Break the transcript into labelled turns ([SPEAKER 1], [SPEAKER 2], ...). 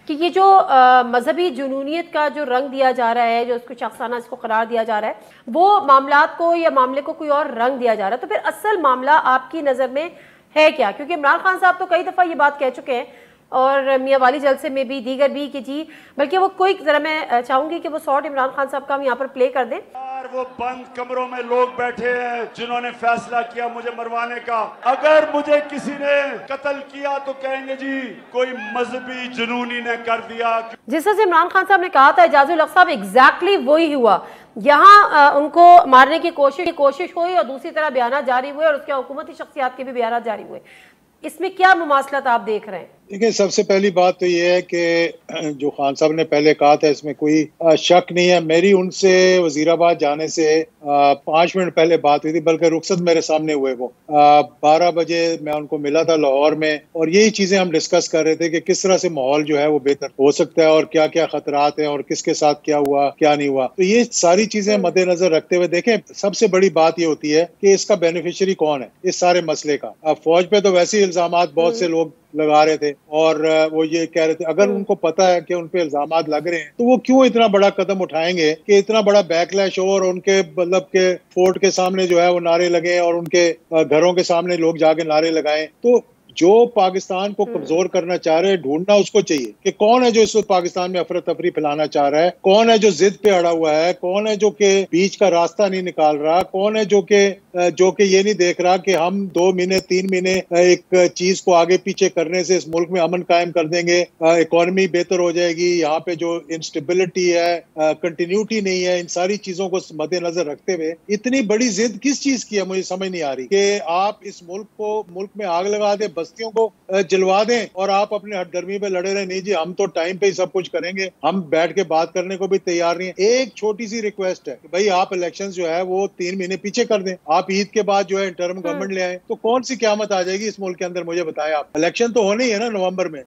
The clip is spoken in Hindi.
[SPEAKER 1] कि ये जो मजहबी जुनूनियत का जो रंग दिया जा रहा है, जो उसको शख्साना इसको करार दिया जा रहा है, वो मामलात को या मामले को कोई और रंग दिया जा रहा है, तो फिर असल मामला आपकी नज़र में है क्या? क्योंकि इमरान खान साहब तो कई दफ़ा ये बात कह चुके हैं और मियाँ वाली जलसे में भी, दीगर भी, कि जी बल्कि वो कोई ज़रा मैं चाहूँगी कि वो शॉट इमरान खान साहब का हम यहाँ पर प्ले कर दें।
[SPEAKER 2] वो बंद कमरों में लोग बैठे हैं जिन्होंने फैसला किया मुझे मरवाने का। अगर मुझे किसी ने कत्ल किया तो कहेंगे जी कोई मजहबी जुनूनी ने कर दिया।
[SPEAKER 1] जिस तरह से इमरान खान साहब ने कहा था एजाजुल हक साहब, एग्जैक्टली वही हुआ। यहाँ उनको मारने की कोशिश हुई और दूसरी तरह बयान जारी हुए और उसके हुकूमती शख्सियात के भी बयान जारी हुए। इसमें क्या मुमासलत आप देख रहे हैं?
[SPEAKER 3] देखिए, सबसे पहली बात तो ये है कि जो खान साहब ने पहले कहा था इसमें कोई शक नहीं है। मेरी उनसे वजीराबाद जाने से 5 मिनट पहले बात हुई थी, बल्कि रुखसत मेरे सामने हुए। वो 12 बजे मैं उनको मिला था लाहौर में और यही चीजें हम डिस्कस कर रहे थे कि किस तरह से माहौल जो है वो बेहतर हो सकता है और क्या क्या खतरात हैं और किसके साथ क्या हुआ क्या नहीं हुआ। तो ये सारी चीजें मद्देनजर रखते हुए देखें, सबसे बड़ी बात ये होती है कि इसका बेनिफिशियरी कौन है इस सारे मसले का। फौज पे तो वैसे ही इल्जामात बहुत से लोग लगा रहे थे और वो ये कह रहे थे अगर उनको पता है कि उन पे इल्जामात लग रहे हैं तो वो क्यों इतना बड़ा कदम उठाएंगे कि इतना बड़ा बैकलैश हो और उनके मतलब के फोर्ट के सामने जो है वो नारे लगे और उनके घरों के सामने लोग जाके नारे लगाएं। तो जो पाकिस्तान को कमजोर करना चाह रहे हैं, ढूंढना उसको चाहिए कि कौन है जो इस वक्त पाकिस्तान में अफरा तफरी फैलाना चाह रहा है, कौन है जो जिद पे अड़ा हुआ है, कौन है जो कि बीच का रास्ता नहीं निकाल रहा, कौन है जो कि ये नहीं देख रहा कि हम 2 महीने 3 महीने एक चीज को आगे पीछे करने से इस मुल्क में अमन कायम कर देंगे, इकोनॉमी बेहतर हो जाएगी, यहाँ पे जो इंस्टेबिलिटी है, कंटिन्यूटी नहीं है, इन सारी चीजों को मद्देनजर रखते हुए इतनी बड़ी जिद किस चीज की है मुझे समझ नहीं आ रही कि आप इस मुल्क में आग लगा दे, बस्तियों को जलवा दें और आप अपने हथगर्मी पे लड़े रहे। नहीं जी, हम तो टाइम पे ही सब कुछ करेंगे, हम बैठ के बात करने को भी तैयार नहीं है। एक छोटी सी रिक्वेस्ट है कि भाई आप इलेक्शंस जो है वो 3 महीने पीछे कर दें, आप ईद के बाद जो है इंटरिम गवर्नमेंट ले आए, तो कौन सी क़यामत आ जाएगी इस मुल्क के अंदर मुझे बताएं आप। इलेक्शन तो होने ही है ना नवंबर में।